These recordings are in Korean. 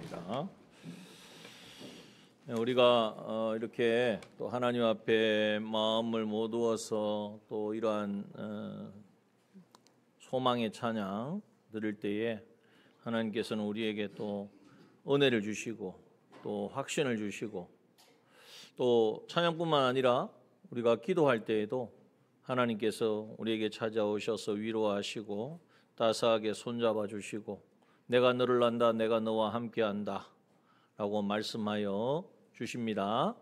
하겠습니다. 우리가 이렇게 또 하나님 앞에 마음을 모두어서 또 이러한 소망의 찬양 들을 때에 하나님께서는 우리에게 또 은혜를 주시고 또 확신을 주시고 또 찬양뿐만 아니라 우리가 기도할 때에도 하나님께서 우리에게 찾아오셔서 위로하시고 따스하게 손잡아 주시고 내가 너를 안다, 내가 너와 함께한다 라고 말씀하여 주십니다.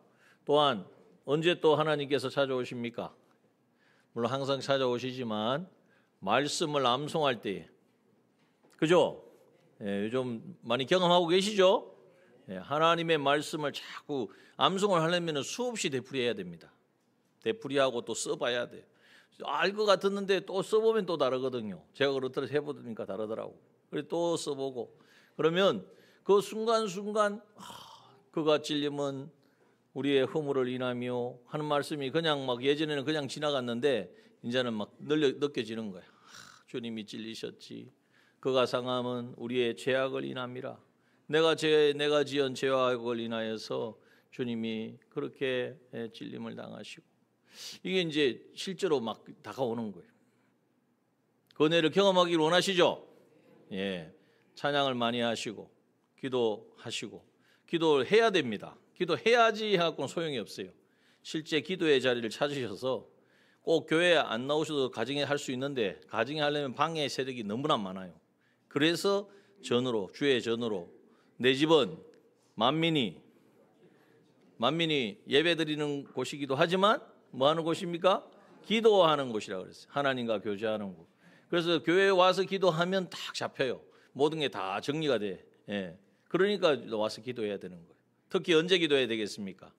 또한 언제 또 하나님께서 찾아오십니까? 물론 항상 찾아오시지만 말씀을 암송할 때에, 그죠? 요즘 많이 경험하고 계시죠? 하나님의 말씀을 자꾸 암송을 하려면 수없이 되풀이해야 됩니다. 되풀이하고 또 써봐야 돼요. 알 것 같았는데 또 써보면 또 다르거든요. 제가 그렇더라 해보니까 다르더라고. 그래서 또 써보고 그러면 그 순간순간 그가 찔림은 우리의 허물을 인하며 하는 말씀이 그냥 막 예전에는 그냥 지나갔는데 이제는 막 느껴지는 거야. 주님이 찔리셨지. 그가 상함은 우리의 죄악을 인함이라. 내가 지은 죄악을 인하여서 주님이 그렇게 찔림을 당하시고 이게 이제 실제로 막 다가오는 거예요. 그 은혜를 경험하기를 원하시죠? 예, 찬양을 많이 하시고 기도하시고 기도를 해야 됩니다. 기도해야지 하고는 소용이 없어요. 실제 기도의 자리를 찾으셔서 꼭 교회에 안 나오셔도 가정에 할 수 있는데 가정에 하려면 방해 세력이 너무나 많아요. 그래서 전으로 주의 전으로 내 집은 만민이 예배드리는 곳이기도 하지만 뭐 하는 곳입니까? 기도하는 곳이라고 그랬어요. 하나님과 교제하는 곳. 그래서 교회에 와서 기도하면 딱 잡혀요. 모든 게 다 정리가 돼. 예. 그러니까 와서 기도해야 되는 거예요. 특히 언제 기도해야 되겠습니까?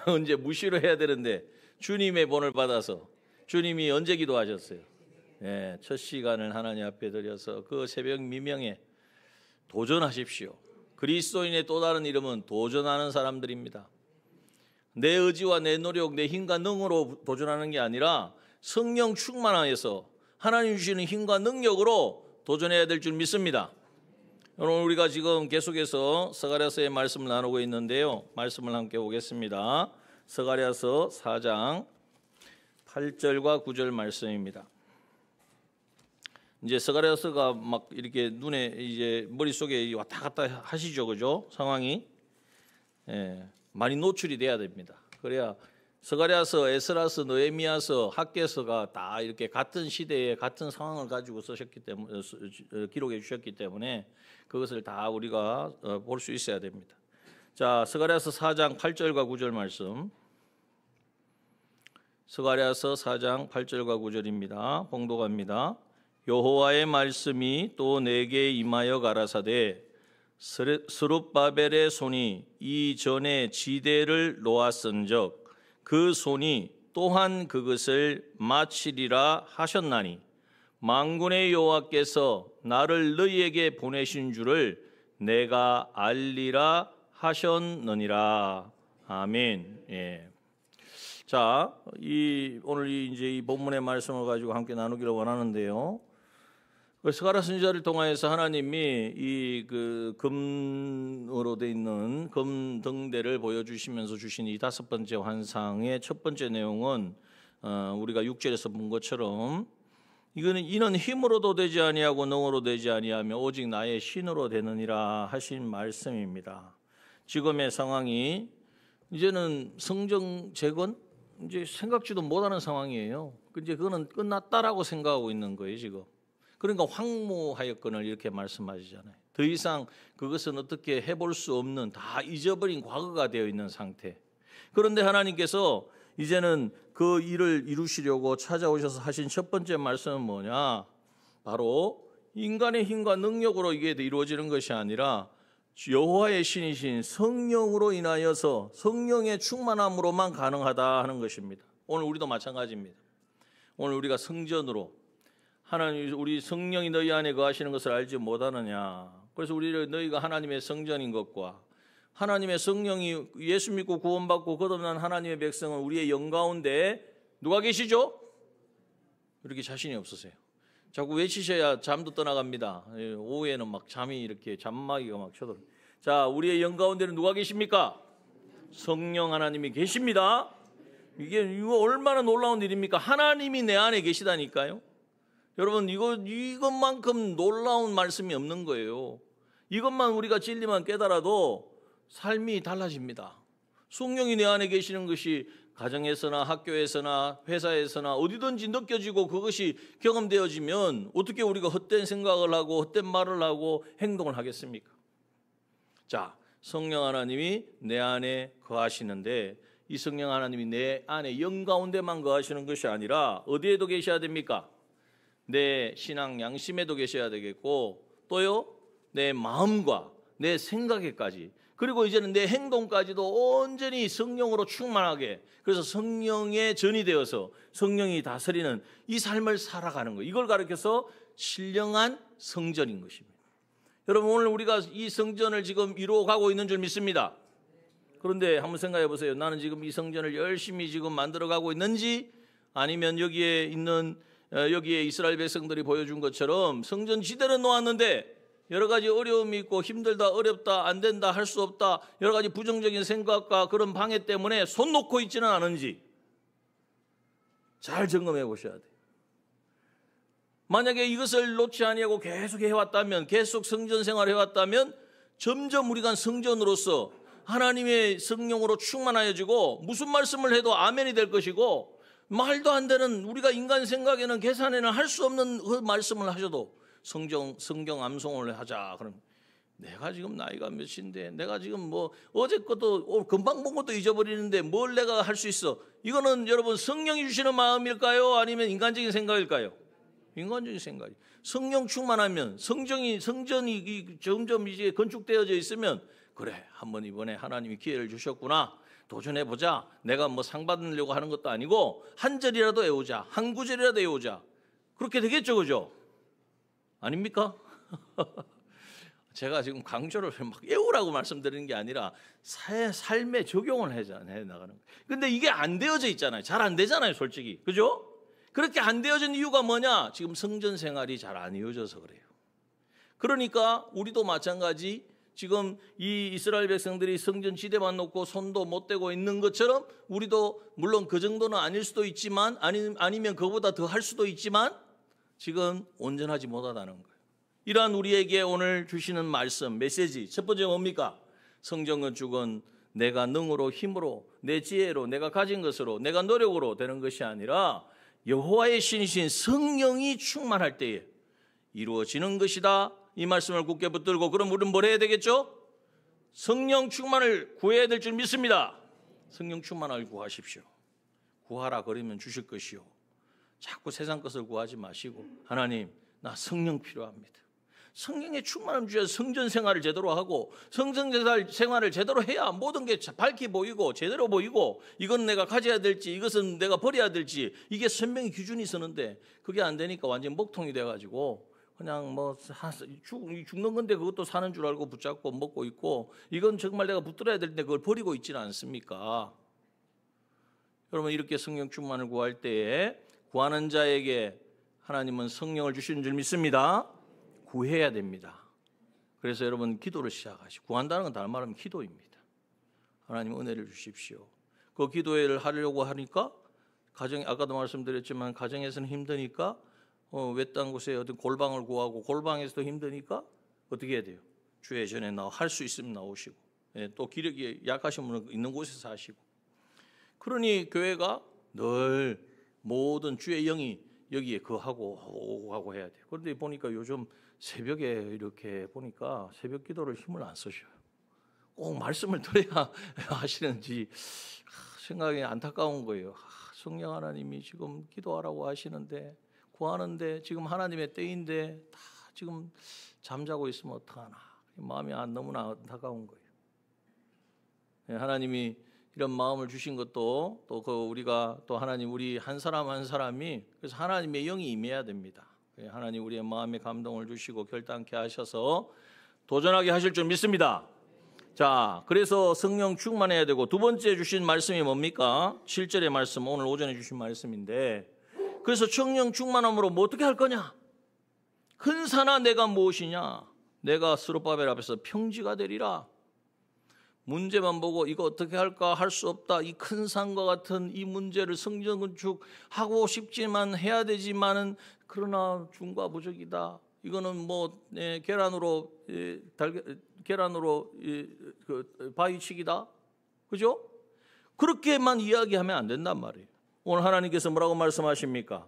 언제 무시로 해야 되는데 주님의 본을 받아서 주님이 언제 기도하셨어요? 예. 첫 시간을 하나님 앞에 드려서 그 새벽 미명에 도전하십시오. 그리스도인의 또 다른 이름은 도전하는 사람들입니다. 내 의지와 내 노력, 내 힘과 능으로 도전하는 게 아니라 성령 충만하여서 하나님 주시는 힘과 능력으로 도전해야 될 줄 믿습니다. 오늘 우리가 지금 계속해서 스가랴서의 말씀을 나누고 있는데요. 말씀을 함께 보겠습니다. 스가랴서 4장 8절과 9절 말씀입니다. 이제 스가랴서가 막 이렇게 눈에 이제 머릿속에 왔다 갔다 하시죠. 그죠? 상황이. 많이 노출이 돼야 됩니다. 그래야 스가랴서, 에스라서, 느헤미야서, 학개서가 다 이렇게 같은 시대에 같은 상황을 가지고 쓰셨기 때문에 기록해 주셨기 때문에 그것을 다 우리가 볼 수 있어야 됩니다. 자, 스가랴서 4장 8절과 9절 말씀. 스가랴서 4장 8절과 9절입니다. 봉독합니다. 여호와의 말씀이 또 내게 임하여 가라사대 스룹바벨의 손이 이전에 지대를 놓았은즉 그 손이 또한 그것을 마치리라 하셨나니 만군의 여호와께서 나를 너희에게 보내신 줄을 내가 알리라 하셨느니라. 아멘. 예. 자, 오늘 이제 이 본문의 말씀을 가지고 함께 나누기를 원하는데요. 스가랴 선지자를 통하여서 하나님이 이 금으로 돼 있는 금 등대를 보여주시면서 주신 이 5번째 환상의 첫 번째 내용은 우리가 6절에서 본 것처럼 이는 힘으로도 되지 아니하고 능으로 되지 아니하며 오직 나의 신으로 되느니라 하신 말씀입니다. 지금의 상황이 이제는 성정 재건 이제 생각지도 못하는 상황이에요. 이제 그거는 끝났다라고 생각하고 있는 거예요 지금. 그러니까 황무하였거늘 이렇게 말씀하시잖아요. 더 이상 그것은 어떻게 해볼 수 없는 다 잊어버린 과거가 되어 있는 상태. 그런데 하나님께서 이제는 그 일을 이루시려고 찾아오셔서 하신 첫 번째 말씀은 뭐냐? 바로 인간의 힘과 능력으로 이게 이루어지는 것이 아니라 여호와의 신이신 성령으로 인하여서 성령의 충만함으로만 가능하다 하는 것입니다. 오늘 우리도 마찬가지입니다. 오늘 우리가 성전으로 하나님 우리 성령이 너희 안에 거하시는 것을 알지 못하느냐. 그래서 너희가 하나님의 성전인 것과 하나님의 성령이 예수 믿고 구원받고 거듭난 하나님의 백성은 우리의 영 가운데 누가 계시죠? 이렇게 자신이 없으세요. 자꾸 외치셔야 잠도 떠나갑니다. 오후에는 막 잠이 이렇게 잠마귀가 막 쳐들어. 자, 우리의 영 가운데는 누가 계십니까? 성령 하나님이 계십니다. 이거 얼마나 놀라운 일입니까? 하나님이 내 안에 계시다니까요. 여러분, 이것만큼 놀라운 말씀이 없는 거예요. 이것만 우리가 진리만 깨달아도 삶이 달라집니다. 성령이 내 안에 계시는 것이 가정에서나 학교에서나 회사에서나 어디든지 느껴지고 그것이 경험되어지면 어떻게 우리가 헛된 생각을 하고 헛된 말을 하고 행동을 하겠습니까? 자, 성령 하나님이 내 안에 거하시는데 이 성령 하나님이 내 안에 영 가운데만 거하시는 것이 아니라 어디에도 계셔야 됩니까? 내 신앙 양심에도 계셔야 되겠고 또요 내 마음과 내 생각에까지 그리고 이제는 내 행동까지도 온전히 성령으로 충만하게 그래서 성령의 전이 되어서 성령이 다스리는 이 삶을 살아가는 거예요. 이걸 가르쳐서 신령한 성전인 것입니다. 여러분 오늘 우리가 이 성전을 지금 이루어가고 있는 줄 믿습니다. 그런데 한번 생각해 보세요. 나는 지금 이 성전을 열심히 지금 만들어가고 있는지 아니면 여기에 이스라엘 백성들이 보여준 것처럼 성전 지대로 놓았는데 여러 가지 어려움이 있고 힘들다, 어렵다, 안 된다, 할 수 없다 여러 가지 부정적인 생각과 그런 방해 때문에 손 놓고 있지는 않은지 잘 점검해 보셔야 돼요. 만약에 이것을 놓지 아니하고 계속 해왔다면 계속 성전 생활을 해왔다면 점점 우리가 성전으로서 하나님의 성령으로 충만하여지고 무슨 말씀을 해도 아멘이 될 것이고 말도 안 되는 우리가 인간 생각에는 계산에는 할 수 없는 그 말씀을 하셔도 성경 암송을 하자. 그럼 내가 지금 나이가 몇인데 내가 지금 뭐 어제 것도 금방 본 것도 잊어버리는데 뭘 내가 할 수 있어. 이거는 여러분 성령이 주시는 마음일까요? 아니면 인간적인 생각일까요? 인간적인 생각이. 성령 충만하면 성전이 점점 이제 건축되어져 있으면 그래 한번 이번에 하나님이 기회를 주셨구나. 도전해보자. 내가 뭐 상 받으려고 하는 것도 아니고 한 절이라도 외우자. 한 구절이라도 외우자. 그렇게 되겠죠, 그죠? 아닙니까? 제가 지금 강조를 막 외우라고 말씀드리는 게 아니라 삶에 적용을 해 나가는 거예요. 근데 이게 안 되어져 있잖아요. 잘 안 되잖아요, 솔직히. 그죠? 그렇게 안 되어진 이유가 뭐냐? 지금 성전 생활이 잘 안 이어져서 그래요. 그러니까 우리도 마찬가지 지금 이 이스라엘 백성들이 성전 지대만 놓고 손도 못 대고 있는 것처럼 우리도 물론 그 정도는 아닐 수도 있지만 아니면 그보다 더 할 수도 있지만 지금 온전하지 못하다는 거예요. 이러한 우리에게 오늘 주시는 말씀, 메시지 첫 번째 뭡니까? 성전 건축은 내가 능으로 힘으로 내 지혜로 내가 가진 것으로 내가 노력으로 되는 것이 아니라 여호와의 신이신 성령이 충만할 때에 이루어지는 것이다. 이 말씀을 굳게 붙들고 그럼 우리는 뭘 해야 되겠죠? 성령 충만을 구해야 될 줄 믿습니다. 성령 충만을 구하십시오. 구하라 그러면 주실 것이요. 자꾸 세상 것을 구하지 마시고 하나님 나 성령 필요합니다. 성령의 충만함 주셔서 성전 생활을 제대로 하고 성전 생활을 제대로 해야 모든 게 밝게 보이고 제대로 보이고 이건 내가 가져야 될지 이것은 내가 버려야 될지 이게 선명히 기준이 서는데 그게 안 되니까 완전 먹통이 돼가지고 그냥 뭐 죽는 건데 그것도 사는 줄 알고 붙잡고 먹고 있고 이건 정말 내가 붙들어야 될 때 그걸 버리고 있지는 않습니까? 여러분 이렇게 성령 충만을 구할 때에 구하는 자에게 하나님은 성령을 주시는 줄 믿습니다. 구해야 됩니다. 그래서 여러분 기도를 시작하시고 구한다는 건 다른 말하면 기도입니다. 하나님 은혜를 주십시오. 그 기도를 하려고 하니까 아까도 말씀드렸지만 가정에서는 힘드니까 외딴 곳에 어떤 골방을 구하고 골방에서도 힘드니까 어떻게 해야 돼요? 주의 전에 할 수 있으면 나오시고 또 기력이 약하신 분은 있는 곳에서 하시고 그러니 교회가 늘 모든 주의 영이 여기에 거하고 하고 해야 돼요. 그런데 보니까 요즘 새벽에 이렇게 보니까 새벽 기도를 힘을 안 쓰셔요. 꼭 말씀을 들어야 하시는지 생각이 안타까운 거예요. 성령 하나님이 지금 기도하라고 하시는데 구하는데 지금 하나님의 때인데 다 지금 잠자고 있으면 어떡하나. 마음이 너무나 안타까운 거예요. 하나님이 이런 마음을 주신 것도 또 우리가 또 하나님 우리 한 사람 한 사람이 그래서 하나님의 영이 임해야 됩니다. 하나님 우리의 마음에 감동을 주시고 결단케 하셔서 도전하게 하실 줄 믿습니다. 자, 그래서 성령 충만해야 되고 두 번째 주신 말씀이 뭡니까? 7절의 말씀 오늘 오전에 주신 말씀인데 그래서 성령 충만함으로 뭐 어떻게 할 거냐? 큰 산아 내가 무엇이냐? 내가 스룹바벨 앞에서 평지가 되리라. 문제만 보고 이거 어떻게 할까 할 수 없다. 이 큰 산과 같은 이 문제를 성전 건축하고 싶지만 해야 되지만은 그러나 중과 부족이다. 이거는 뭐 계란으로 바위치기다. 그죠? 그렇게만 이야기하면 안 된단 말이에요. 오늘 하나님께서 뭐라고 말씀하십니까?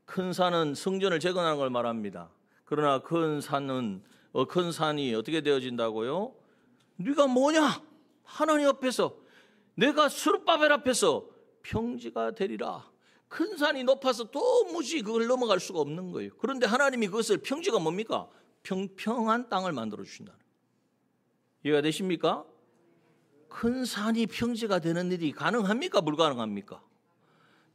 큰 산은 성전을 재건하는 걸 말합니다. 그러나 큰 산이 어떻게 되어진다고요? 네가 뭐냐? 하나님 앞에서 내가 스룹바벨 앞에서 평지가 되리라. 큰 산이 높아서 도무지 그걸 넘어갈 수가 없는 거예요. 그런데 하나님이 그것을 평지가 뭡니까? 평평한 땅을 만들어 주신다. 이해가 되십니까? 큰 산이 평지가 되는 일이 가능합니까? 불가능합니까?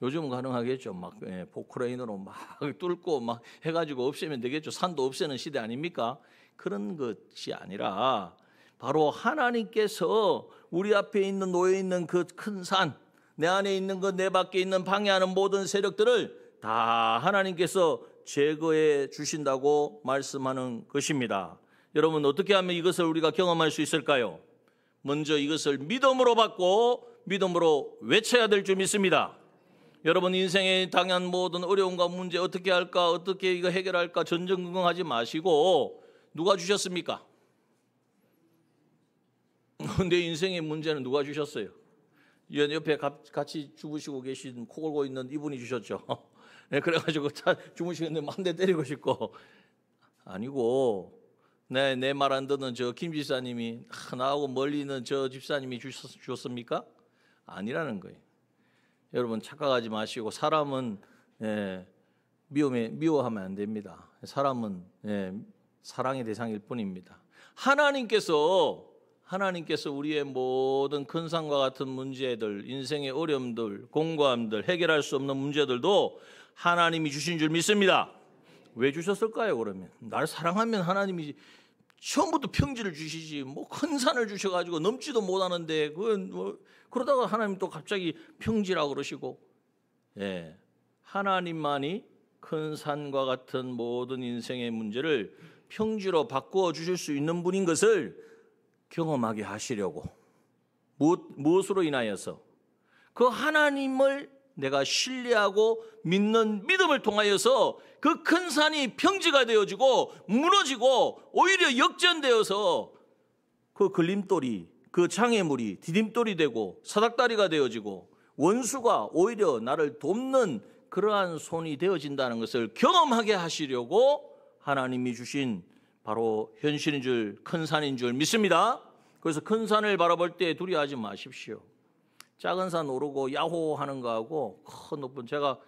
요즘은 가능하겠죠. 막 포크레인으로 막 뚫고 막 해가지고 없애면 되겠죠. 산도 없애는 시대 아닙니까? 그런 것이 아니라 바로 하나님께서 우리 앞에 있는 놓여 있는 그 큰 산, 내 안에 있는 것, 내 밖에 있는 방해하는 모든 세력들을 다 하나님께서 제거해 주신다고 말씀하는 것입니다. 여러분 어떻게 하면 이것을 우리가 경험할 수 있을까요? 먼저 이것을 믿음으로 받고 믿음으로 외쳐야 될 줄 믿습니다. 여러분 인생에 당한 모든 어려움과 문제 어떻게 할까, 어떻게 이거 해결할까 전전긍긍하지 마시고 누가 주셨습니까? 내 인생의 문제는 누가 주셨어요? 옆에 같이 주무시고 계신 코 골고 있는 이분이 주셨죠. 그래가지고 주무시는데 한 대 때리고 싶고 아니고 내 말 안 듣는 저 김 집사님이 나하고 멀리 있는 저 집사님이 주셨습니까? 아니라는 거예요. 여러분 착각하지 마시고 사람은 미워하면 안 됩니다. 사람은 사랑의 대상일 뿐입니다. 하나님께서 우리의 모든 큰 산과 같은 문제들, 인생의 어려움들, 공고함들, 해결할 수 없는 문제들도 하나님이 주신 줄 믿습니다. 왜 주셨을까요? 그러면 나를 사랑하면 하나님이 처음부터 평지를 주시지 뭐 큰 산을 주셔가지고 넘지도 못하는데 그건 뭐 그러다가 하나님 또 갑자기 평지라고 그러시고 하나님만이 큰 산과 같은 모든 인생의 문제를 평지로 바꾸어 주실 수 있는 분인 것을 경험하게 하시려고 무엇으로 인하여서 그 하나님을 내가 신뢰하고 믿는 믿음을 통하여서 그 큰 산이 평지가 되어지고 무너지고 오히려 역전되어서 그 걸림돌이 그 장애물이 디딤돌이 되고 사닥다리가 되어지고 원수가 오히려 나를 돕는 그러한 손이 되어진다는 것을 경험하게 하시려고 하나님이 주신 바로 현실인 줄 큰 산인 줄 믿습니다. 그래서 큰 산을 바라볼 때 두려워하지 마십시오. 작은 산 오르고 야호하는 거하고 큰 높은 제가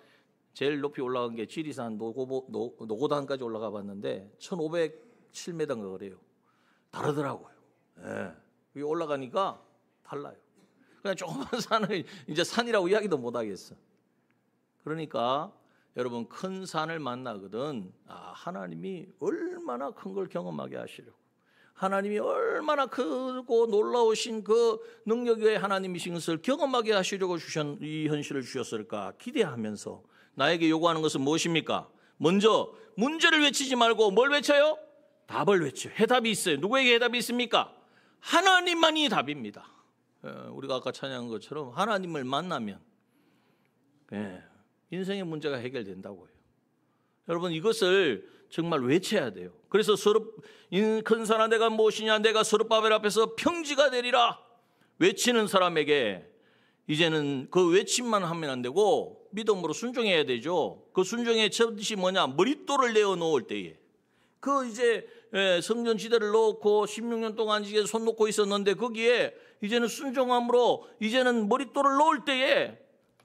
제일 높이 올라간 게 지리산 노고단까지 올라가 봤는데 1507m인가 그래요. 다르더라고요. 여기 올라가니까 달라요. 그냥 조그만 산을 이제 산이라고 이야기도 못 하겠어. 그러니까 여러분 큰 산을 만나거든 하나님이 얼마나 큰 걸 경험하게 하시려고 하나님이 얼마나 크고 놀라우신 그 능력의 하나님이신 것을 경험하게 하시려고 이 현실을 주셨을까 기대하면서 나에게 요구하는 것은 무엇입니까? 먼저 문제를 외치지 말고 뭘 외쳐요? 답을 외쳐요. 해답이 있어요. 누구에게 해답이 있습니까? 하나님만이 답입니다. 우리가 아까 찬양한 것처럼 하나님을 만나면 인생의 문제가 해결된다고요. 여러분 이것을 정말 외쳐야 돼요. 그래서 큰 산아 내가 무엇이냐 내가 스룹바벨 앞에서 평지가 되리라 외치는 사람에게 이제는 그 외침만 하면 안 되고 믿음으로 순종해야 되죠. 그 순종의 첫 뜻이 뭐냐? 머릿돌을 내어놓을 때에 그 이제 성전 지대를 놓고 16년 동안 이제 손 놓고 있었는데 거기에 이제는 순종함으로 이제는 머릿돌을 놓을 때에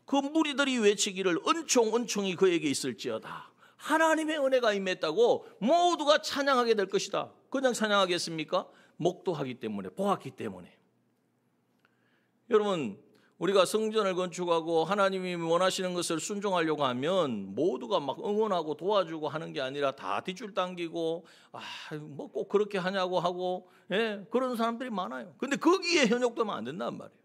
그 무리들이 외치기를 은총이 그에게 있을지어다. 하나님의 은혜가 임했다고 모두가 찬양하게 될 것이다. 그냥 찬양하겠습니까? 목도하기 때문에 보았기 때문에. 여러분 우리가 성전을 건축하고 하나님이 원하시는 것을 순종하려고 하면 모두가 막 응원하고 도와주고 하는 게 아니라 다 뒷줄 당기고 뭐 꼭 그렇게 하냐고 하고 그런 사람들이 많아요. 근데 거기에 현혹되면 안 된단 말이에요.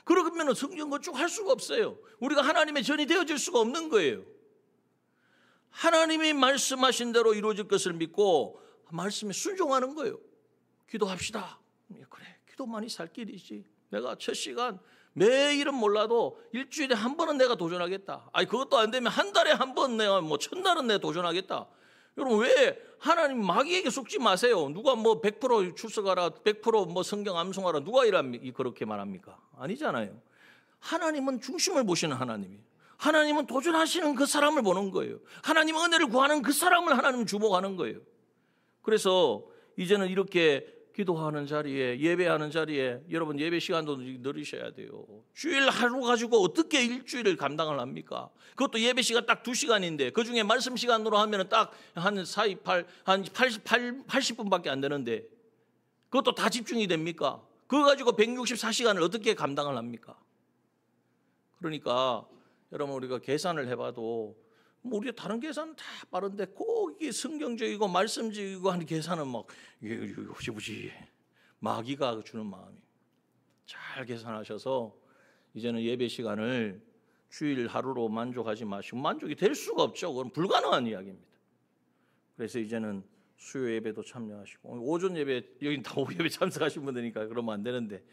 그러면 성전 건축할 수가 없어요. 우리가 하나님의 전이 되어질 수가 없는 거예요. 하나님이 말씀하신 대로 이루어질 것을 믿고 말씀에 순종하는 거예요. 기도합시다. 그래, 기도만이 살 길이지. 내가 첫 시간 매일은 몰라도 일주일에 한 번은 내가 도전하겠다. 아니 그것도 안 되면 한 달에 한 번 내가 뭐 첫날은 내가 도전하겠다. 여러분 왜 하나님 마귀에게 속지 마세요. 누가 뭐 100% 출석하라, 100% 성경 암송하라 누가 그렇게 말합니까? 아니잖아요. 하나님은 중심을 보시는 하나님이에요. 하나님은 도전하시는 그 사람을 보는 거예요. 하나님 은혜를 구하는 그 사람을 하나님은 주목하는 거예요. 그래서 이제는 이렇게 기도하는 자리에, 예배하는 자리에 여러분 예배 시간도 늘리셔야 돼요. 주일 하루 가지고 어떻게 일주일을 감당을 합니까? 그것도 예배 시간 딱 2시간인데 그중에 말씀 시간으로 하면 딱 한 80분밖에 안 되는데 그것도 다 집중이 됩니까? 그거 가지고 164시간을 어떻게 감당을 합니까? 그러니까 여러분 우리가 계산을 해봐도 뭐 우리가 다른 계산은 다 빠른데 꼭 이게 성경적이고 말씀적이고 하는 계산은 막 이게 무지 마귀가 주는 마음이 잘 계산하셔서 이제는 예배 시간을 주일 하루로 만족하지 마시고 만족이 될 수가 없죠. 그건 불가능한 이야기입니다. 그래서 이제는 수요 예배도 참여하시고 오전 예배 여기 다 오후 예배 참석하신 분들이니까 그러면 안 되는데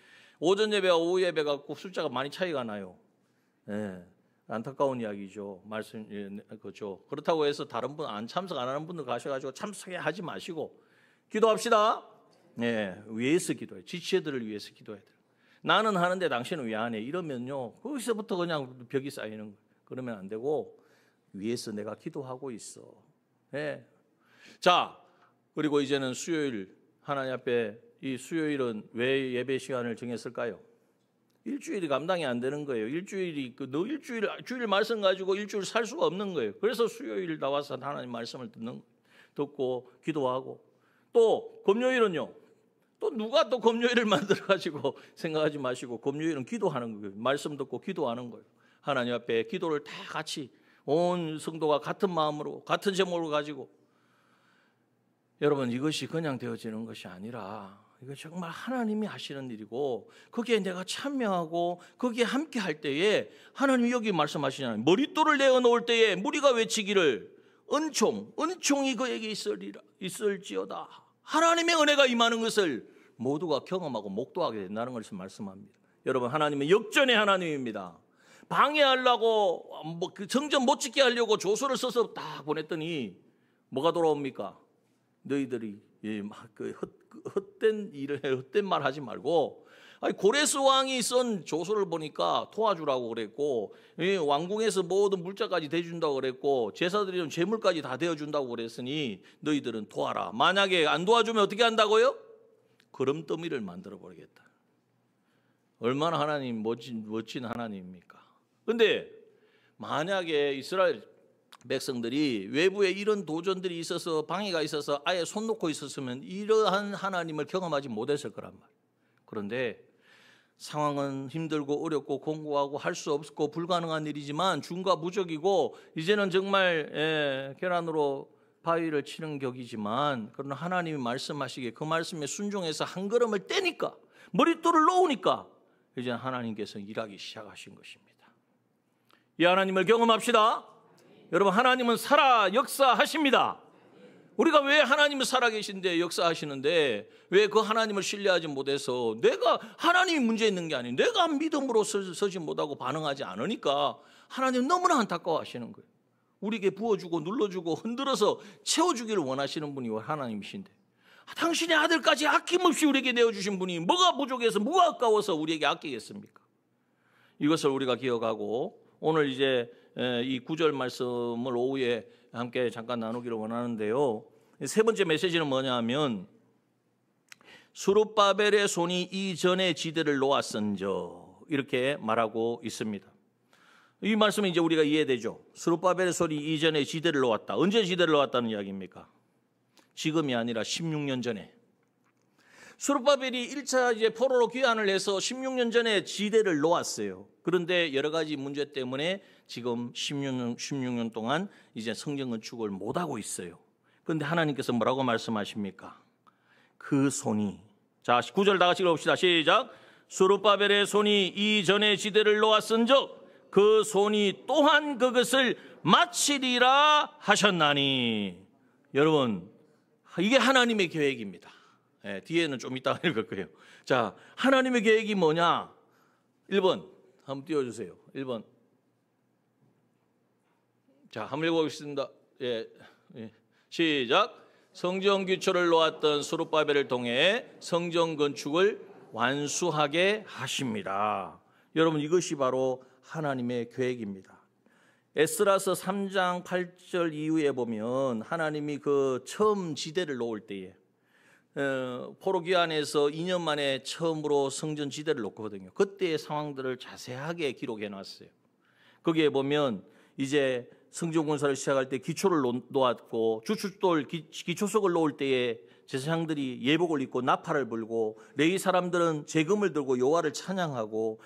오전 예배와 오후 예배가 꼭 숫자가 많이 차이가 나요. 예. 안타까운 이야기죠. 말씀 그렇죠. 그렇다고 해서 다른 분 참석 안 하는 분들 가셔가지고 참석하지 마시고 기도합시다. 네, 위에서 기도해. 지체들을 위해서 기도해야 돼요. 나는 하는데 당신은 왜 안 해? 이러면요 거기서부터 그냥 벽이 쌓이는 거예요. 그러면 안 되고 위에서 내가 기도하고 있어. 네. 자 그리고 이제는 수요일 하나님 앞에 이 수요일은 왜 예배 시간을 정했을까요? 일주일이 감당이 안 되는 거예요. 일주일이 주일 말씀 가지고 일주일 살 수가 없는 거예요. 그래서 수요일 나와서 하나님 말씀을 듣고 기도하고 또 금요일은요. 또 누가 또 금요일을 만들어 가지고 생각하지 마시고 금요일은 기도하는 거예요. 말씀 듣고 기도하는 거예요. 하나님 앞에 기도를 다 같이 온 성도가 같은 마음으로 같은 제목을 가지고 여러분 이것이 그냥 되어지는 것이 아니라 이거 정말 하나님이 하시는 일이고 거기에 내가 참여하고 거기에 함께 할 때에 하나님이 여기 말씀하시잖아요. 머릿돌을 내어 놓을 때에 무리가 외치기를 은총이 그에게 있을지어다. 하나님의 은혜가 임하는 것을 모두가 경험하고 목도하게 된다는 것을 말씀합니다. 여러분 하나님은 역전의 하나님입니다. 방해하려고 그 정전 못 짓게 하려고 조서를 써서 다 보냈더니 뭐가 돌아옵니까? 너희들이 헛된 일을 해, 헛된 말 하지 말고 고레스 왕이 쓴 조서를 보니까 도와주라고 그랬고 왕궁에서 모든 물자까지 대준다고 그랬고 제사드리는 재물까지 다 대어준다고 그랬으니 너희들은 도와라. 만약에 안 도와주면 어떻게 한다고요? 거름더미를 만들어 버리겠다. 얼마나 하나님 멋진 하나님입니까? 근데 만약에 이스라엘 백성들이 외부에 이런 도전들이 있어서 방해가 있어서 아예 손 놓고 있었으면 이러한 하나님을 경험하지 못했을 거란 말이에요. 그런데 상황은 힘들고 어렵고 공고하고 할 수 없고 불가능한 일이지만 중과 무적이고 이제는 정말 계란으로 바위를 치는 격이지만 그러나 하나님이 말씀하시기에 그 말씀에 순종해서 한 걸음을 떼니까 머릿돌을 놓으니까 이제 하나님께서 일하기 시작하신 것입니다. 이 하나님을 경험합시다. 여러분 하나님은 살아 역사하십니다. 우리가 왜 하나님은 살아계신데 역사하시는데 왜 그 하나님을 신뢰하지 못해서 내가 하나님이 문제 있는 게 아니에요. 내가 믿음으로 서지 못하고 반응하지 않으니까 하나님 너무나 안타까워하시는 거예요. 우리에게 부어주고 눌러주고 흔들어서 채워주기를 원하시는 분이 하나님이신데 당신의 아들까지 아낌없이 우리에게 내어주신 분이 뭐가 부족해서 뭐가 아까워서 우리에게 아끼겠습니까? 이것을 우리가 기억하고 오늘 이제 이 9절 말씀을 오후에 함께 잠깐 나누기를 원하는데요. 세 번째 메시지는 뭐냐 하면 스룹바벨의 손이 이전에 지대를 놓았은저 이렇게 말하고 있습니다. 이 말씀은 이제 우리가 이해되죠. 스룹바벨의 손이 이전에 지대를 놓았다. 언제 지대를 놓았다는 이야기입니까? 지금이 아니라 16년 전에. 스룹바벨이 1차 이제 포로로 귀환을 해서 16년 전에 지대를 놓았어요. 그런데 여러 가지 문제 때문에 지금 16년 동안 이제 성전 건축을 못하고 있어요. 그런데 하나님께서 뭐라고 말씀하십니까? 그 손이, 자 9절 다 같이 읽어봅시다. 시작. 스룹바벨의 손이 이전에 지대를 놓았은즉 그 손이 또한 그것을 마치리라 하셨나니. 여러분, 이게 하나님의 계획입니다. 뒤에는 좀 이따가 읽을 거예요. 자, 하나님의 계획이 뭐냐? 1번 한번 띄워주세요. 1번. 자, 한번 읽어보겠습니다. 시작. 성전 기초를 놓았던 스룹바벨을 통해 성전 건축을 완수하게 하십니다. 여러분, 이것이 바로 하나님의 계획입니다. 에스라서 3장 8절 이후에 보면 하나님이 그 처음 지대를 놓을 때에 포로기안에서 2년 만에 처음으로 성전 지대를 놓거든요. 그때의 상황들을 자세하게 기록해 놨어요. 거기에 보면 이제 성전 공사를 시작할 때 기초를 놓았고 주춧돌 기초석을 놓을 때에 제사장들이 예복을 입고 나팔을 불고 레위 사람들은 제금을 들고 여호와를 찬양하고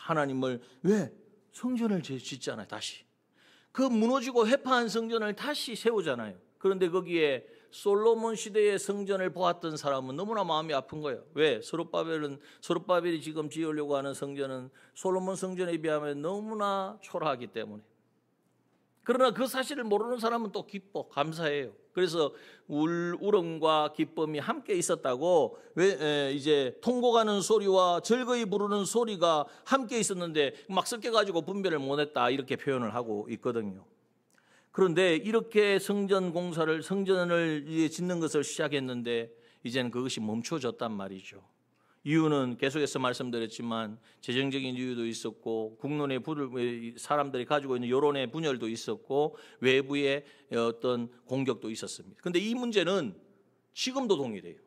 하나님을 왜 성전을 짓잖아요. 다시 그 무너지고 회파한 성전을 다시 세우잖아요. 그런데 거기에 솔로몬 시대의 성전을 보았던 사람은 너무나 마음이 아픈 거예요. 왜? 스룹바벨이 지금 지으려고 하는 성전은 솔로몬 성전에 비하면 너무나 초라하기 때문에. 그러나 그 사실을 모르는 사람은 또 기뻐, 감사해요. 그래서 울음과 기쁨이 함께 있었다고, 왜 이제 통곡하는 소리와 즐거이 부르는 소리가 함께 있었는데 막 섞여가지고 분별을 못했다 이렇게 표현을 하고 있거든요. 그런데 이렇게 성전을 짓는 것을 시작했는데 이제는 그것이 멈춰졌단 말이죠. 이유는 계속해서 말씀드렸지만 재정적인 이유도 있었고 국론의 사람들이 가지고 있는 여론의 분열도 있었고 외부의 어떤 공격도 있었습니다. 그런데 이 문제는 지금도 동일해요.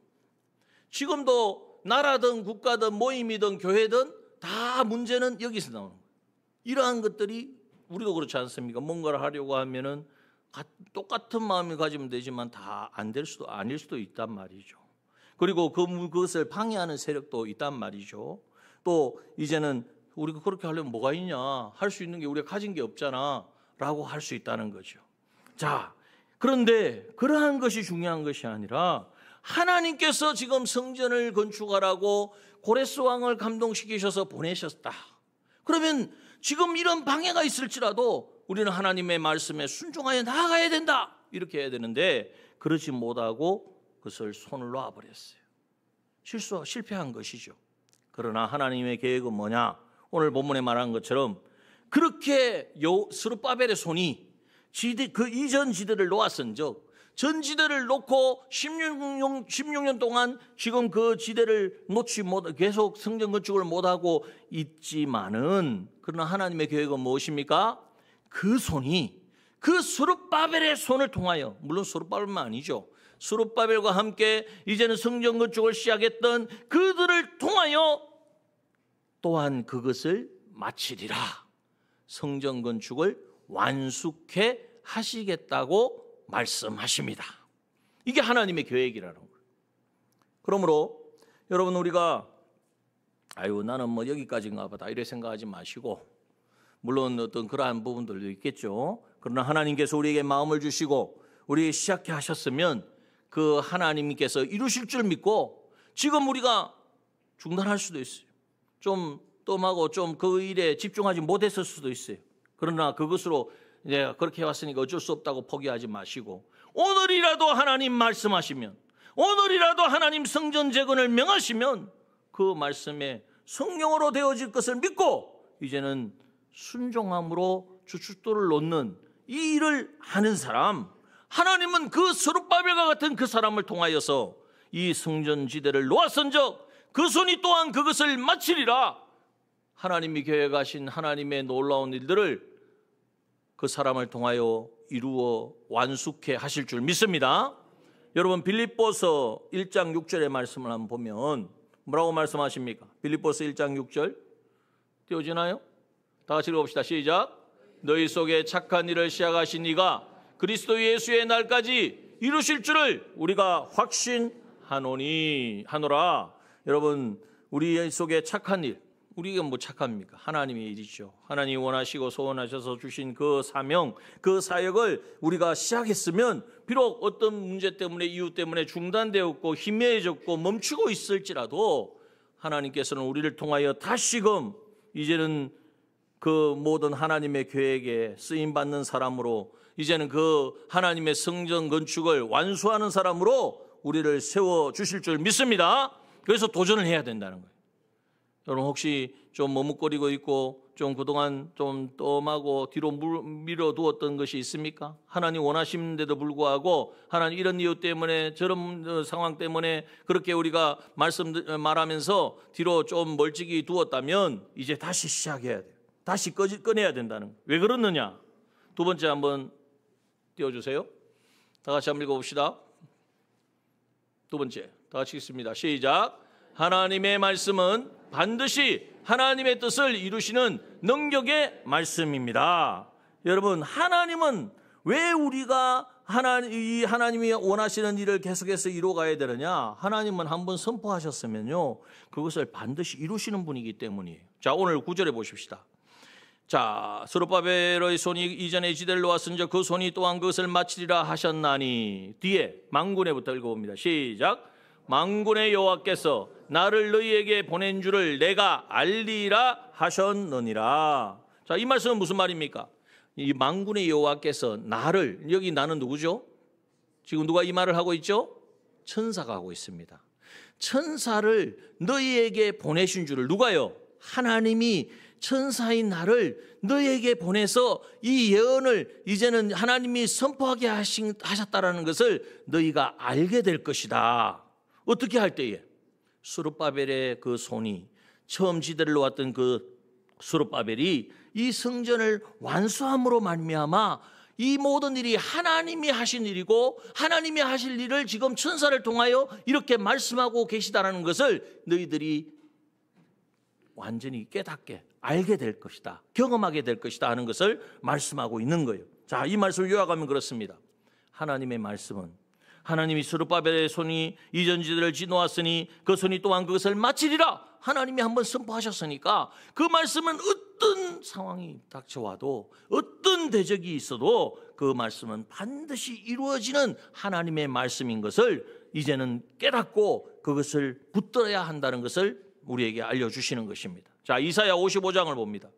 지금도 나라든 국가든 모임이든 교회든 다 문제는 여기서 나오는 거예요. 이러한 것들이 우리도 그렇지 않습니까? 뭔가를 하려고 하면은 똑같은 마음을 가지면 되지만 다 아닐 수도 있단 말이죠. 그리고 그것을 방해하는 세력도 있단 말이죠. 또 이제는 우리가 그렇게 하려면 뭐가 있냐? 할 수 있는 게 우리가 가진 게 없잖아 라고 할 수 있다는 거죠. 자, 그런데 그러한 것이 중요한 것이 아니라 하나님께서 지금 성전을 건축하라고 고레스 왕을 감동시키셔서 보내셨다. 그러면 지금 이런 방해가 있을지라도 우리는 하나님의 말씀에 순종하여 나아가야 된다. 이렇게 해야 되는데 그러지 못하고 그것을 손을 놔버렸어요. 실패한 것이죠. 그러나 하나님의 계획은 뭐냐? 오늘 본문에 말한 것처럼 그렇게 스룹바벨의 손이 그 이전 지대를 놓았은즉 전 지대를 놓고 16년 동안 지금 그 지대를 놓지 못 계속 성전 건축을 못하고 있지만은 그러나 하나님의 계획은 무엇입니까? 그 손이 그 스룹바벨의 손을 통하여 물론 스룹바벨만 아니죠. 스룹바벨과 함께 이제는 성전 건축을 시작했던 그들을 통하여 또한 그것을 마치리라. 성전 건축을 완숙해 하시겠다고 말씀하십니다. 이게 하나님의 계획이라는 거예요. 그러므로 여러분 우리가 나는 뭐 여기까지인가 보다 이렇게 생각하지 마시고 물론 어떤 그러한 부분들도 있겠죠. 그러나 하나님께서 우리에게 마음을 주시고 우리에게 시작해 하셨으면 그 하나님께서 이루실 줄 믿고 지금 우리가 중단할 수도 있어요. 좀 뜸하고 좀 그 일에 집중하지 못했을 수도 있어요. 그러나 그것으로 내가 그렇게 해왔으니까 어쩔 수 없다고 포기하지 마시고 오늘이라도 하나님 말씀하시면 오늘이라도 하나님 성전 재건을 명하시면 그 말씀에 성령으로 되어질 것을 믿고 이제는 순종함으로 주춧돌을 놓는 이 일을 하는 사람 하나님은 그 스룹바벨과 같은 그 사람을 통하여서 이 성전지대를 놓았은즉 그 손이 또한 그것을 마치리라. 하나님이 계획하신 하나님의 놀라운 일들을 그 사람을 통하여 이루어 완숙해 하실 줄 믿습니다. 여러분 빌립보서 1장 6절의 말씀을 한번 보면 뭐라고 말씀하십니까? 빌립보서 1장 6절 띄워지나요? 다 같이 읽어봅시다. 시작. 너희 속에 착한 일을 시작하신 이가 그리스도 예수의 날까지 이루실 줄을 우리가 확신하노라. 여러분 우리 속에 착한 일, 우리가 뭐 착합니까? 하나님의 일이죠. 하나님이 원하시고 소원하셔서 주신 그 사명, 그 사역을 우리가 시작했으면 비록 어떤 문제 때문에 이유 때문에 중단되었고 희미해졌고 멈추고 있을지라도 하나님께서는 우리를 통하여 다시금 이제는 그 모든 하나님의 계획에 쓰임받는 사람으로 이제는 그 하나님의 성전 건축을 완수하는 사람으로 우리를 세워주실 줄 믿습니다. 그래서 도전을 해야 된다는 거예요. 여러분 혹시 좀 머뭇거리고 있고 좀 그동안 좀 뜸하고 뒤로 밀어두었던 것이 있습니까? 하나님 원하시는데도 불구하고 하나님 이런 이유 때문에 저런 상황 때문에 그렇게 우리가 말하면서 뒤로 좀 멀찍이 두었다면 이제 다시 시작해야 돼요. 다시 꺼내야 된다는 거예요. 왜 그러느냐? 두 번째 한번 띄워주세요. 다 같이 한번 읽어봅시다. 두 번째 다 같이 읽습니다. 시작. 하나님의 말씀은 반드시 하나님의 뜻을 이루시는 능력의 말씀입니다. 여러분, 하나님은 왜 우리가 하나님이 원하시는 일을 계속해서 이루어가야 되느냐? 하나님은 한번 선포하셨으면요, 그것을 반드시 이루시는 분이기 때문이에요. 자, 오늘 9절에 보십시다. 자, 스룹바벨의 손이 이전에 지대를 놓았은즉 그 손이 또한 그것을 마치리라 하셨나니, 뒤에 만군에부터 읽어봅니다. 시작. 만군의 여호와께서 나를 너희에게 보낸 줄을 내가 알리라 하셨느니라. 자, 이 말씀은 무슨 말입니까? 이 만군의 여호와께서 나를, 여기 나는 누구죠? 지금 누가 이 말을 하고 있죠? 천사가 하고 있습니다. 천사를 너희에게 보내신 줄을, 누가요? 하나님이 천사인 나를 너희에게 보내서 이 예언을 이제는 하나님이 선포하게 하셨다라는 것을 너희가 알게 될 것이다. 어떻게 할 때에? 스룹바벨의 그 손이, 처음 지대를 놓았던 그 스룹바벨이 이 성전을 완수함으로 말미암아 이 모든 일이 하나님이 하신 일이고 하나님이 하실 일을 지금 천사를 통하여 이렇게 말씀하고 계시다는 것을 너희들이 완전히 깨닫게 알게 될 것이다, 경험하게 될 것이다 하는 것을 말씀하고 있는 거예요. 자, 이 말씀을 요약하면 그렇습니다. 하나님의 말씀은 하나님이 스룹바벨의 손이 이전 지대를 지놓았으니 그 손이 또한 그것을 마치리라. 하나님이 한번 선포하셨으니까 그 말씀은 어떤 상황이 닥쳐와도 어떤 대적이 있어도 그 말씀은 반드시 이루어지는 하나님의 말씀인 것을 이제는 깨닫고 그것을 붙들어야 한다는 것을 우리에게 알려주시는 것입니다. 자, 이사야 55장을 봅니다.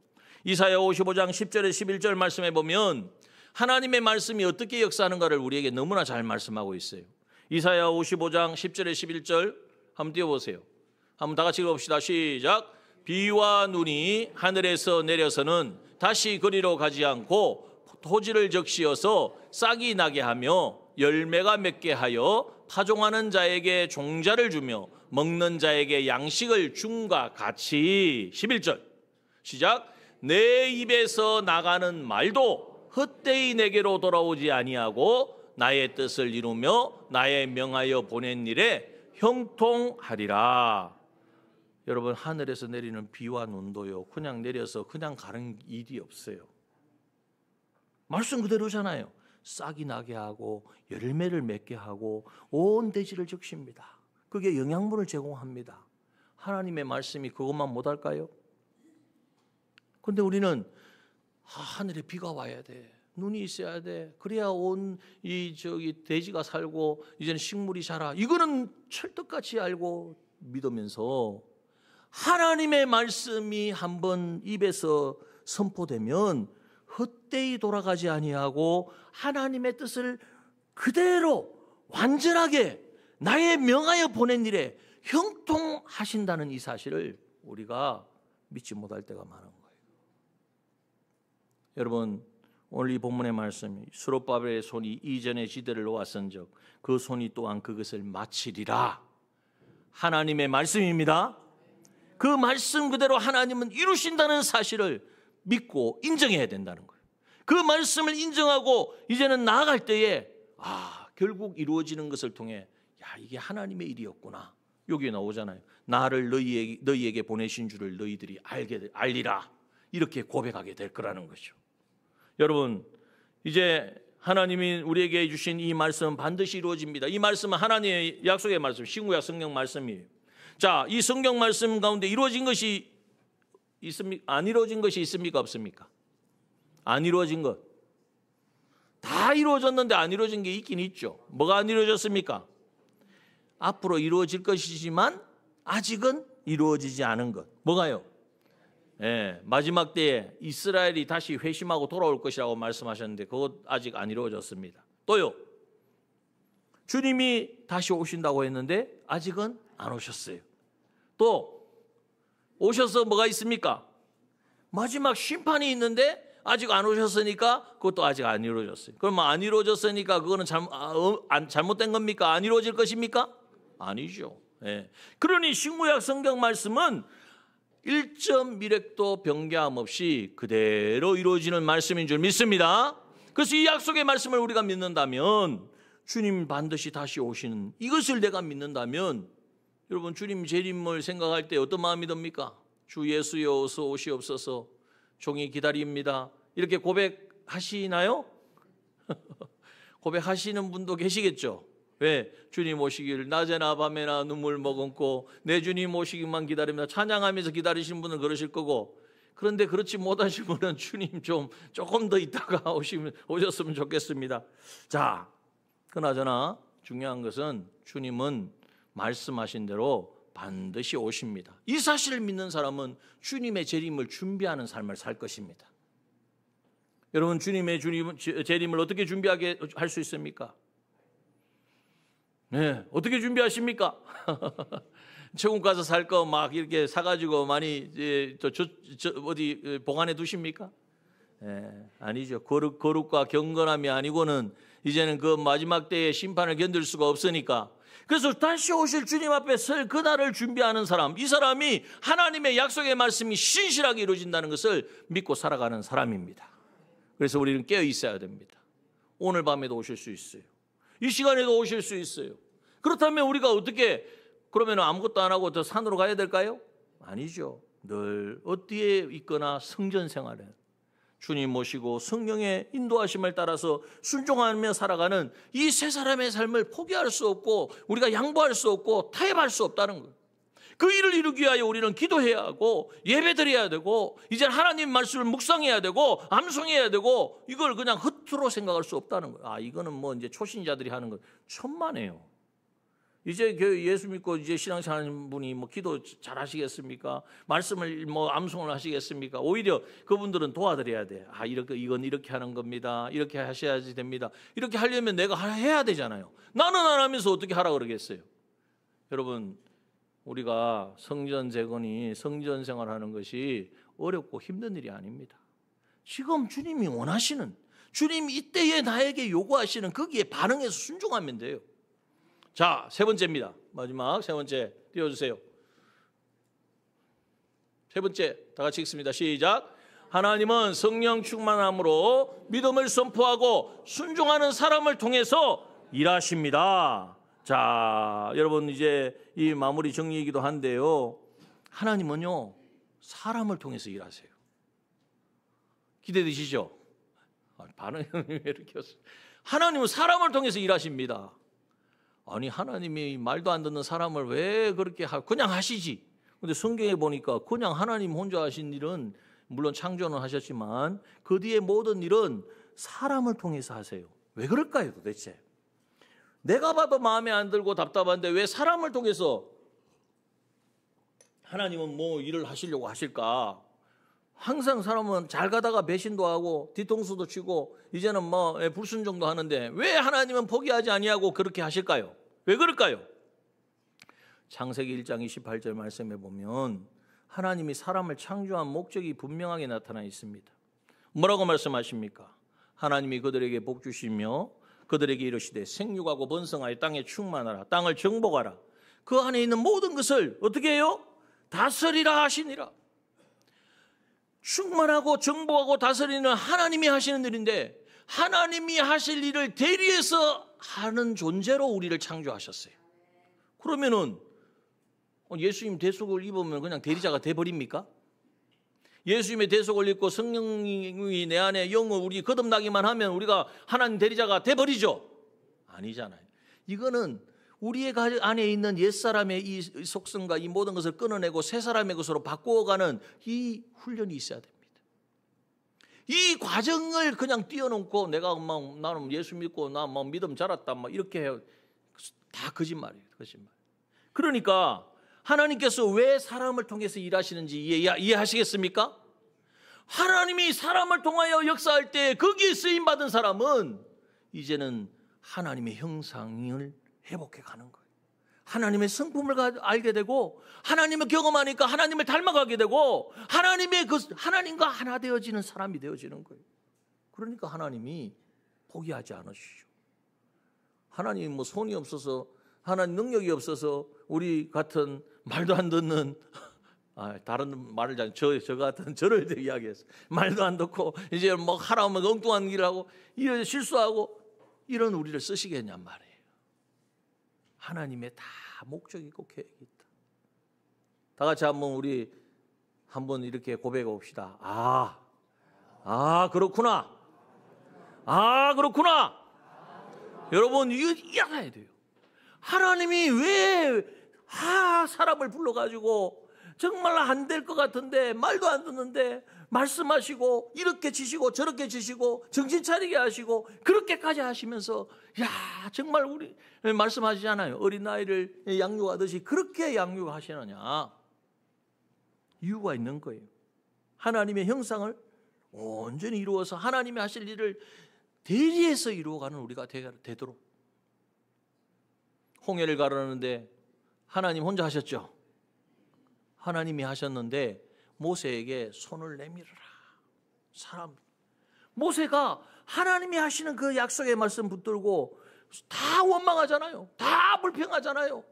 이사야 55장 10절에 11절 말씀에 보면 하나님의 말씀이 어떻게 역사하는가를 우리에게 너무나 잘 말씀하고 있어요. 이사야 55장 10절에 11절 한번 띄워보세요. 한번 다 같이 읽어봅시다. 시작. 비와 눈이 하늘에서 내려서는 다시 그리로 가지 않고 토지를 적시어서 싹이 나게 하며 열매가 맺게 하여 파종하는 자에게 종자를 주며 먹는 자에게 양식을 줌과 같이. 11절 시작. 내 입에서 나가는 말도 헛되이 내게로 돌아오지 아니하고 나의 뜻을 이루며 나의 명하여 보낸 일에 형통하리라. 여러분, 하늘에서 내리는 비와 눈도요, 그냥 내려서 그냥 가는 일이 없어요. 말씀 그대로잖아요. 싹이 나게 하고 열매를 맺게 하고 온 대지를 적십니다. 그게 영양분을 제공합니다. 하나님의 말씀이 그것만 못할까요? 그런데 우리는 하늘에 비가 와야 돼, 눈이 있어야 돼, 그래야 온 대지가 살고 이제는 식물이 자라. 이거는 철떡같이 알고 믿으면서 하나님의 말씀이 한번 입에서 선포되면 헛되이 돌아가지 아니하고 하나님의 뜻을 그대로 완전하게 나의 명하여 보낸 일에 형통하신다는 이 사실을 우리가 믿지 못할 때가 많은 거예요. 여러분, 오늘 이 본문의 말씀이 스룹바벨의 손이 이전의 지대를 놓았은즉 그 손이 또한 그것을 마치리라. 하나님의 말씀입니다. 그 말씀 그대로 하나님은 이루신다는 사실을 믿고 인정해야 된다는 거예요. 그 말씀을 인정하고 이제는 나아갈 때에 결국 이루어지는 것을 통해 이게 하나님의 일이었구나. 여기에 나오잖아요. 나를 너희에게 보내신 줄을 너희들이 알리라. 이렇게 고백하게 될 거라는 거죠. 여러분, 이제 하나님이 우리에게 주신 이 말씀은 반드시 이루어집니다. 이 말씀은 하나님의 약속의 말씀, 신구약 성경 말씀이에요. 자, 이 성경 말씀 가운데 이루어진 것이 있습니까? 안 이루어진 것이 있습니까? 없습니까? 안 이루어진 것. 다 이루어졌는데 안 이루어진 게 있긴 있죠. 뭐가 안 이루어졌습니까? 앞으로 이루어질 것이지만 아직은 이루어지지 않은 것. 뭐가요? 마지막 때에 이스라엘이 다시 회심하고 돌아올 것이라고 말씀하셨는데 그것 아직 안 이루어졌습니다. 또요, 주님이 다시 오신다고 했는데 아직은 안 오셨어요. 또 오셔서 뭐가 있습니까? 마지막 심판이 있는데 아직 안 오셨으니까 그것도 아직 안 이루어졌어요. 그럼 안 이루어졌으니까 그거는 잘못된 겁니까? 안 이루어질 것입니까? 아니죠. 그러니 신구약 성경 말씀은 1점 미력도 변개함 없이 그대로 이루어지는 말씀인 줄 믿습니다. 그래서 이 약속의 말씀을 우리가 믿는다면, 주님 반드시 다시 오시는 이것을 내가 믿는다면, 여러분 주님 재림을 생각할 때 어떤 마음이 듭니까? 주 예수여 어서 오시옵소서, 종이 기다립니다. 이렇게 고백하시나요? 고백하시는 분도 계시겠죠. 왜? 주님 오시기를 낮에나 밤에나 눈물 머금고 내 주님 오시기만 기다립니다. 찬양하면서 기다리시는 분은 그러실 거고, 그런데 그렇지 못하신 분은 주님 조금 더 있다가 오셨으면 좋겠습니다. 자, 그나저나 중요한 것은 주님은 말씀하신 대로 반드시 오십니다. 이 사실을 믿는 사람은 주님의 재림을 준비하는 삶을 살 것입니다. 여러분, 주님의 재림을 어떻게 준비하게 할 수 있습니까? 어떻게 준비하십니까? 천국 가서 살 거 막 이렇게 사가지고 많이 어디 보관해 두십니까? 아니죠. 거룩과 경건함이 아니고는 이제는 그 마지막 때의 심판을 견딜 수가 없으니까, 그래서 다시 오실 주님 앞에 설 그날을 준비하는 사람, 이 사람이 하나님의 약속의 말씀이 신실하게 이루어진다는 것을 믿고 살아가는 사람입니다. 그래서 우리는 깨어 있어야 됩니다. 오늘 밤에도 오실 수 있어요. 이 시간에도 오실 수 있어요. 그렇다면 우리가 어떻게, 그러면 아무것도 안 하고 더 산으로 가야 될까요? 아니죠. 늘 어디에 있거나 성전 생활에 주님 모시고 성령의 인도하심을 따라서 순종하며 살아가는 이 세 사람의 삶을 포기할 수 없고 우리가 양보할 수 없고 타협할 수 없다는 거예요. 그 일을 이루기 위하여 우리는 기도해야 하고 예배드려야 되고 이제 하나님 말씀을 묵상해야 되고 암송해야 되고, 이걸 그냥 허투루 생각할 수 없다는 거예요. 이거는 뭐 이제 초신자들이 하는 거 천만에요. 이제 예수 믿고 이제 신앙생활 하는 분이 뭐 기도 잘 하시겠습니까? 말씀을 뭐 암송을 하시겠습니까? 오히려 그분들은 도와드려야 돼. 이건 이렇게 하는 겁니다. 이렇게 하셔야지 됩니다. 이렇게 하려면 내가 해야 되잖아요. 나는 안 하면서 어떻게 하라 그러겠어요? 여러분, 우리가 성전 재건이 성전 생활하는 것이 어렵고 힘든 일이 아닙니다. 지금 주님이 원하시는, 주님이 이때에 나에게 요구하시는 거기에 반응해서 순종하면 돼요. 자, 세 번째입니다. 마지막 세 번째 띄워주세요. 세 번째 다 같이 읽습니다. 시작. 하나님은 성령 충만함으로 믿음을 선포하고 순종하는 사람을 통해서 일하십니다. 자, 여러분 이제 이 마무리 정리이기도 한데요, 하나님은요 사람을 통해서 일하세요. 기대되시죠? 반응이 왜 이렇게 왔어요? 하나님은 사람을 통해서 일하십니다. 아니, 하나님이 말도 안 듣는 사람을 왜 그렇게 그냥 하시지? 근데 성경에 보니까 그냥 하나님 혼자 하신 일은 물론 창조는 하셨지만 그 뒤에 모든 일은 사람을 통해서 하세요. 왜 그럴까요 도대체? 내가 봐도 마음에 안 들고 답답한데 왜 사람을 통해서 하나님은 뭐 일을 하시려고 하실까? 항상 사람은 잘 가다가 배신도 하고 뒤통수도 치고 이제는 뭐 불순종도 하는데 왜 하나님은 포기하지 아니하고 그렇게 하실까요? 왜 그럴까요? 창세기 1장 28절 말씀에 보면 하나님이 사람을 창조한 목적이 분명하게 나타나 있습니다. 뭐라고 말씀하십니까? 하나님이 그들에게 복 주시며 그들에게 이르시되 생육하고 번성하여 땅에 충만하라, 땅을 정복하라, 그 안에 있는 모든 것을 어떻게 해요? 다스리라 하시니라. 충만하고 정복하고 다스리는 하나님이 하시는 일인데, 하나님이 하실 일을 대리해서 하는 존재로 우리를 창조하셨어요. 그러면은 예수님 대속을 입으면 그냥 대리자가 돼버립니까? 예수님의 대속을 입고 성령이 내 안에 영을 우리 거듭나기만 하면 우리가 하나님 대리자가 돼버리죠? 아니잖아요. 이거는 우리의 안에 있는 옛사람의 이 속성과 이 모든 것을 끊어내고 새 사람의 것으로 바꾸어가는 이 훈련이 있어야 됩니다. 이 과정을 그냥 뛰어넘고 내가 막 나는 예수 믿고 나 막 믿음 자랐다 막 이렇게 해요. 다 거짓말이에요. 거짓말. 그러니까 하나님께서 왜 사람을 통해서 일하시는지 이해하시겠습니까? 하나님이 사람을 통하여 역사할 때 거기에 쓰임받은 사람은 이제는 하나님의 형상을 회복해 가는 거예요. 하나님의 성품을 알게 되고 하나님을 경험하니까 하나님을 닮아가게 되고 하나님과 하나 되어지는 사람이 되어지는 거예요. 그러니까 하나님이 포기하지 않으시죠. 하나님 뭐 손이 없어서, 하나님 능력이 없어서 우리 같은 말도 안 듣는, 다른 말을 저 같은 저를 이야기했어요. 말도 안 듣고 이제 뭐 하라면 엉뚱한 일을 하고 이런 실수하고 이런 우리를 쓰시겠냔 말이에요. 하나님의 다 목적이 있고 계획이 있다. 다 같이 우리 한번 이렇게 고백해 봅시다. 그렇구나. 그렇구나. 여러분 이거 알아야 돼요. 하나님이 왜 사람을 불러가지고 정말 안 될 것 같은데 말도 안 듣는데 말씀하시고 이렇게 지시고 저렇게 지시고 정신 차리게 하시고 그렇게까지 하시면서 정말 우리 말씀하시잖아요. 어린아이를 양육하듯이 그렇게 양육하시느냐. 이유가 있는 거예요. 하나님의 형상을 온전히 이루어서 하나님이 하실 일을 대리해서 이루어가는 우리가 되도록. 홍해를 가르는데 하나님 혼자 하셨죠. 하나님이 하셨는데 모세에게 손을 내밀어라. 모세가 하나님이 하시는 그 약속의 말씀 붙들고 다 원망하잖아요. 다 불평하잖아요.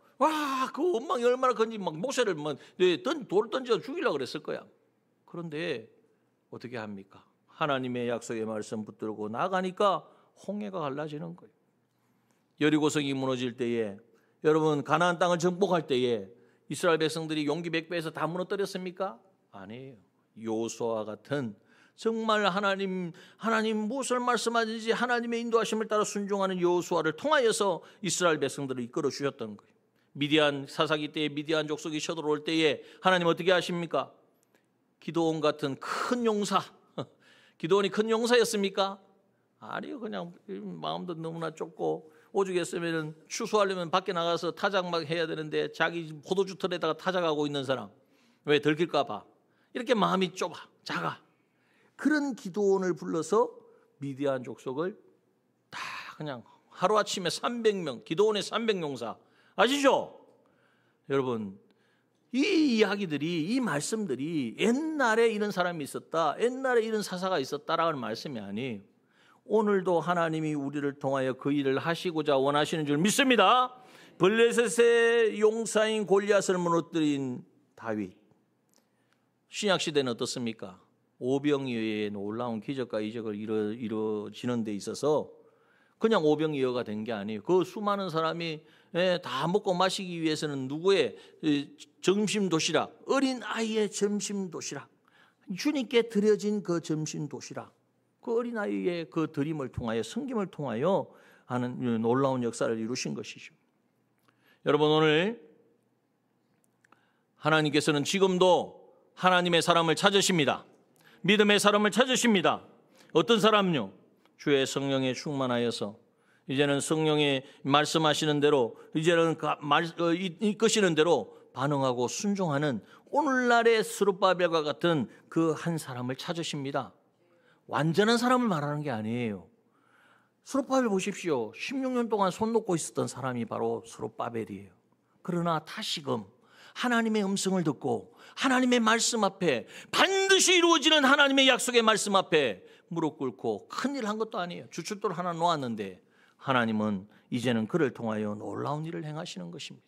그 원망이 얼마나 큰지 모세를 돌 던져 죽이려고 그랬을 거야. 그런데 어떻게 합니까? 하나님의 약속의 말씀 붙들고 나가니까 홍해가 갈라지는 거예요. 여리고성이 무너질 때에, 여러분 가나안 땅을 정복할 때에 이스라엘 백성들이 용기 백배해서 다 무너뜨렸습니까? 아니에요. 여호수아와 같은 정말 하나님 무엇을 말씀하든지 하나님의 인도하심을 따라 순종하는 여호수아를 통하여서 이스라엘 백성들을 이끌어 주셨던 거예요. 미디안 사사기 때에 미디안 족속이 쳐들어올 때에 하나님 어떻게 하십니까? 기드온 같은 큰 용사, 기드온이 큰 용사였습니까? 아니요. 그냥 마음도 너무나 좁고 오죽했으면 추수하려면 밖에 나가서 타작 막 해야 되는데 자기 포도주 털에다가 타작하고 있는 사람, 왜 들킬까 봐 이렇게 마음이 좁아 작아. 그런 기드온을 불러서 미디안 족속을 다 그냥 하루아침에 300명, 기드온의 300용사 아시죠? 여러분 이 이야기들이, 이 말씀들이 옛날에 이런 사람이 있었다, 옛날에 이런 사사가 있었다라는 말씀이 아니에요. 오늘도 하나님이 우리를 통하여 그 일을 하시고자 원하시는 줄 믿습니다. 블레셋의 용사인 골리앗을 무너뜨린 다윗. 신약시대는 어떻습니까? 오병이어의 놀라운 기적과 이적을 이루어지는 데 있어서 그냥 오병이어가 된 게 아니에요. 그 수많은 사람이 다 먹고 마시기 위해서는 누구의 점심 도시락, 어린 아이의 점심 도시락, 주님께 드려진 그 점심 도시락, 그 어린아이의 그 드림을 통하여, 섬김을 통하여 하는 놀라운 역사를 이루신 것이죠. 여러분 오늘 하나님께서는 지금도 하나님의 사람을 찾으십니다. 믿음의 사람을 찾으십니다. 어떤 사람요? 주의 성령에 충만하여서 이제는 성령의 말씀하시는 대로, 이제는 이끄시는 대로 반응하고 순종하는 오늘날의 스룹바벨과 같은 그 한 사람을 찾으십니다. 완전한 사람을 말하는 게 아니에요. 스룹바벨 보십시오. 16년 동안 손 놓고 있었던 사람이 바로 스룹바벨이에요. 그러나 다시금 하나님의 음성을 듣고 하나님의 말씀 앞에, 반드시 이루어지는 하나님의 약속의 말씀 앞에 무릎 꿇고 큰일 한 것도 아니에요. 주춧돌 하나 놓았는데 하나님은 이제는 그를 통하여 놀라운 일을 행하시는 것입니다.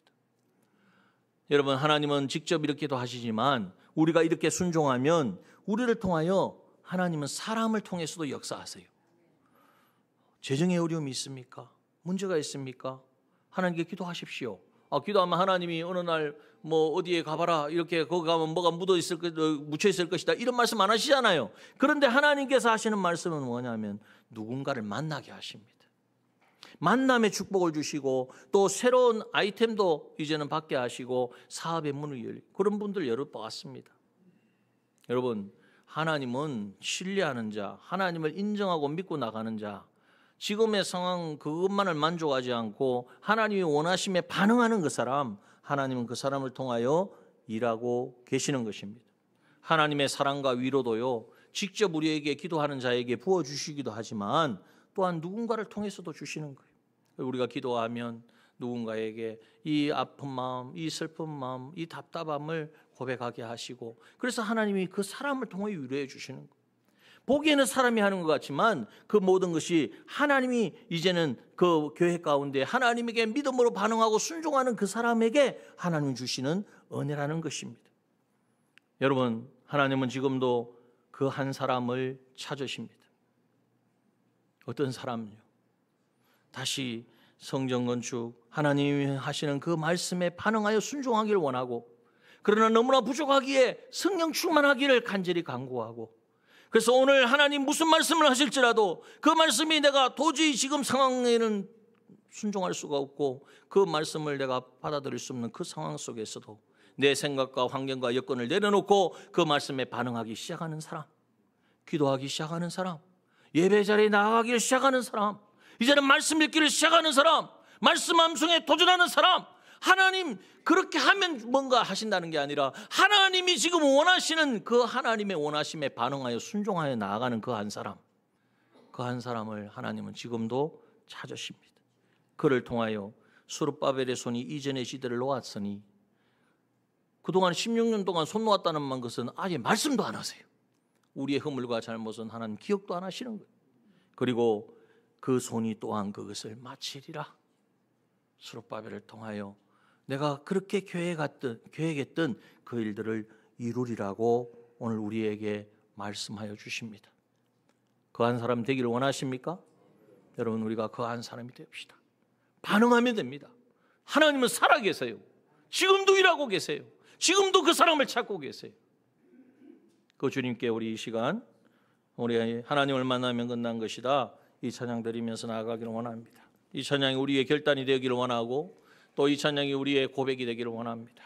여러분 하나님은 직접 이렇게도 하시지만 우리가 이렇게 순종하면 우리를 통하여 하나님은 사람을 통해서도 역사하세요. 재정의 어려움이 있습니까? 문제가 있습니까? 하나님께 기도하십시오. 기도하면 하나님이 어느 날 어디에 가봐라, 이렇게 거기 가면 뭐가 묻혀 있을 것이다, 이런 말씀 안 하시잖아요. 그런데 하나님께서 하시는 말씀은 뭐냐면 누군가를 만나게 하십니다. 만남의 축복을 주시고 또 새로운 아이템도 이제는 받게 하시고 사업의 문을 열리고 그런 분들 여러 보았습니다. 여러분 하나님은 신뢰하는 자, 하나님을 인정하고 믿고 나가는 자, 지금의 상황 그것만을 만족하지 않고 하나님이 원하심에 반응하는 그 사람 하나님은 그 사람을 통하여 일하고 계시는 것입니다. 하나님의 사랑과 위로도요, 직접 우리에게 기도하는 자에게 부어주시기도 하지만 또한 누군가를 통해서도 주시는 거예요. 우리가 기도하면 누군가에게 이 아픈 마음, 이 슬픈 마음, 이 답답함을 고백하게 하시고, 그래서 하나님이 그 사람을 통해 위로해 주시는 거예요. 보기에는 사람이 하는 것 같지만 그 모든 것이 하나님이 이제는 그 교회 가운데 하나님에게 믿음으로 반응하고 순종하는 그 사람에게 하나님이 주시는 은혜라는 것입니다. 여러분, 하나님은 지금도 그 한 사람을 찾으십니다. 어떤 사람요? 다시 성전 건축, 하나님이 하시는 그 말씀에 반응하여 순종하기를 원하고, 그러나 너무나 부족하기에 성령 충만하기를 간절히 간구하고, 그래서 오늘 하나님 무슨 말씀을 하실지라도 그 말씀이 내가 도저히 지금 상황에는 순종할 수가 없고 그 말씀을 내가 받아들일 수 없는 그 상황 속에서도 내 생각과 환경과 여건을 내려놓고 그 말씀에 반응하기 시작하는 사람, 기도하기 시작하는 사람, 예배 자리에 나아가기 시작하는 사람, 이제는 말씀 읽기를 시작하는 사람, 말씀 암송에 도전하는 사람, 하나님 그렇게 하면 뭔가 하신다는 게 아니라 하나님이 지금 원하시는 그 하나님의 원하심에 반응하여 순종하여 나아가는 그 한 사람, 그 한 사람을 하나님은 지금도 찾으십니다. 그를 통하여 스룹바벨의 손이 이전의 시대를 놓았으니 그동안 16년 동안 손 놓았다는 것은 아예 말씀도 안 하세요. 우리의 허물과 잘못은 하나님 기억도 안 하시는 거예요. 그리고 그 손이 또한 그것을 마치리라. 스룹바벨을 통하여 내가 그렇게 계획했던 그 일들을 이루리라고 오늘 우리에게 말씀하여 주십니다. 그 한 사람 되기를 원하십니까? 여러분, 우리가 그 한 사람이 되읍시다. 반응하면 됩니다. 하나님은 살아계세요. 지금도 일하고 계세요. 지금도 그 사람을 찾고 계세요. 그 주님께 우리 이 시간 우리 하나님을 만나면 끝난 것이다, 이 찬양 드리면서 나아가기를 원합니다. 이 찬양이 우리의 결단이 되기를 원하고 또 이 찬양이 우리의 고백이 되기를 원합니다.